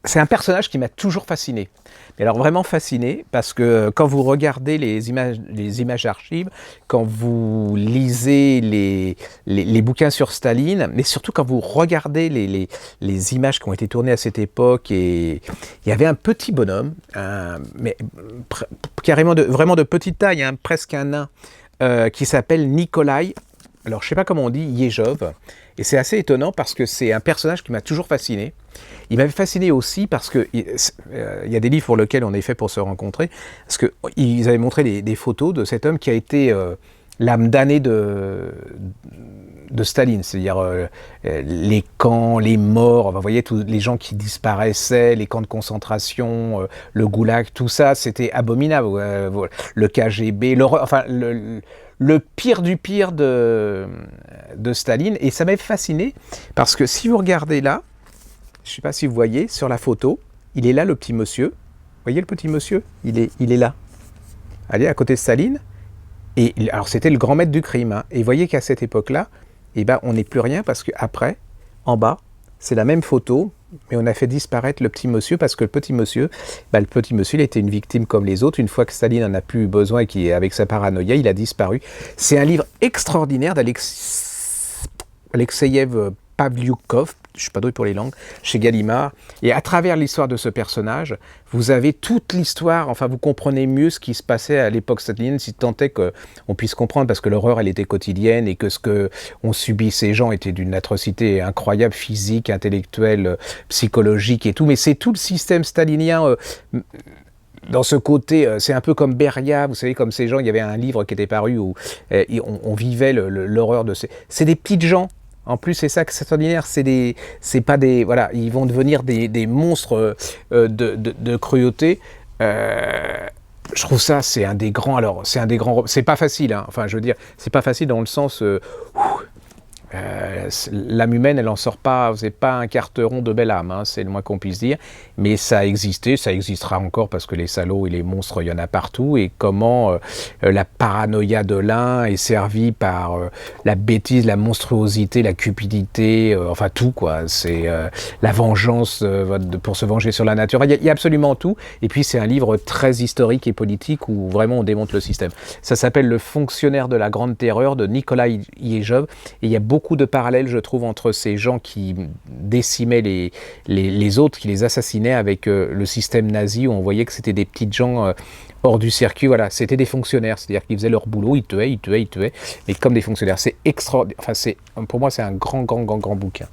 c'est un personnage qui m'a toujours fasciné. Mais alors vraiment fasciné, parce que quand vous regardez les images d'archives, quand vous lisez les bouquins sur Staline, mais surtout quand vous regardez les images qui ont été tournées à cette époque, et il y avait un petit bonhomme, mais carrément vraiment de petite taille, hein, presque un nain, qui s'appelle Nikolai. Alors je ne sais pas comment on dit, Yezhov. Et c'est assez étonnant parce que c'est un personnage qui m'a toujours fasciné. Il m'avait fasciné aussi parce que il y a des livres pour lesquels on est fait pour se rencontrer. Parce qu'ils avaient montré des photos de cet homme qui a été l'âme damnée de Staline. C'est-à-dire les camps, les morts, vous voyez, tous les gens qui disparaissaient, les camps de concentration, le goulag, tout ça, c'était abominable. Le KGB, enfin le pire du pire de Staline. Et ça m'avait fasciné parce que si vous regardez là, je ne sais pas si vous voyez, sur la photo, il est là le petit monsieur. Vous voyez le petit monsieur ? Il est là. Allez, à côté de Staline. Et alors c'était le grand maître du crime. Hein. Et vous voyez qu'à cette époque-là, eh ben, on n'est plus rien parce qu'après, en bas, c'est la même photo, mais on a fait disparaître le petit monsieur parce que le petit monsieur, il était une victime comme les autres. Une fois que Staline n'en a plus besoin et qu'avec sa paranoïa, il a disparu. C'est un livre extraordinaire d'Alexeyev Pavlyukov, je ne suis pas doué pour les langues, chez Gallimard. Et à travers l'histoire de ce personnage, vous avez toute l'histoire, enfin vous comprenez mieux ce qui se passait à l'époque stalinienne, si tant est qu'on puisse comprendre, parce que l'horreur, elle était quotidienne et que ce qu'ont subi ces gens était d'une atrocité incroyable, physique, intellectuelle, psychologique et tout. Mais c'est tout le système stalinien... dans ce côté, c'est un peu comme Beria, vous savez, comme ces gens, il y avait un livre qui était paru où on vivait l'horreur de ces... C'est des petites gens. En plus, c'est ça qui est extraordinaire, c'est pas des, voilà, ils vont devenir des monstres de cruauté. Je trouve ça, c'est un des grands, c'est pas facile, hein, enfin, je veux dire, c'est pas facile dans le sens, l'âme humaine, elle en sort pas, c'est pas un carteron de belle âme, hein, c'est le moins qu'on puisse dire, mais ça a existé, ça existera encore parce que les salauds et les monstres, il y en a partout, et comment la paranoïa de l'un est servie par la bêtise, la monstruosité, la cupidité, enfin tout quoi, c'est la vengeance pour se venger sur la nature, il y a absolument tout, et puis c'est un livre très historique et politique où vraiment on démonte le système. Ça s'appelle Le fonctionnaire de la grande terreur de Nikolai Yezhov, et il y a beaucoup de parallèles, je trouve, entre ces gens qui décimaient les autres, qui les assassinaient avec le système nazi, où on voyait que c'était des petites gens hors du circuit, voilà, c'était des fonctionnaires, c'est-à-dire qu'ils faisaient leur boulot, ils tuaient, mais comme des fonctionnaires. C'est extraordinaire, enfin, pour moi, c'est un grand bouquin.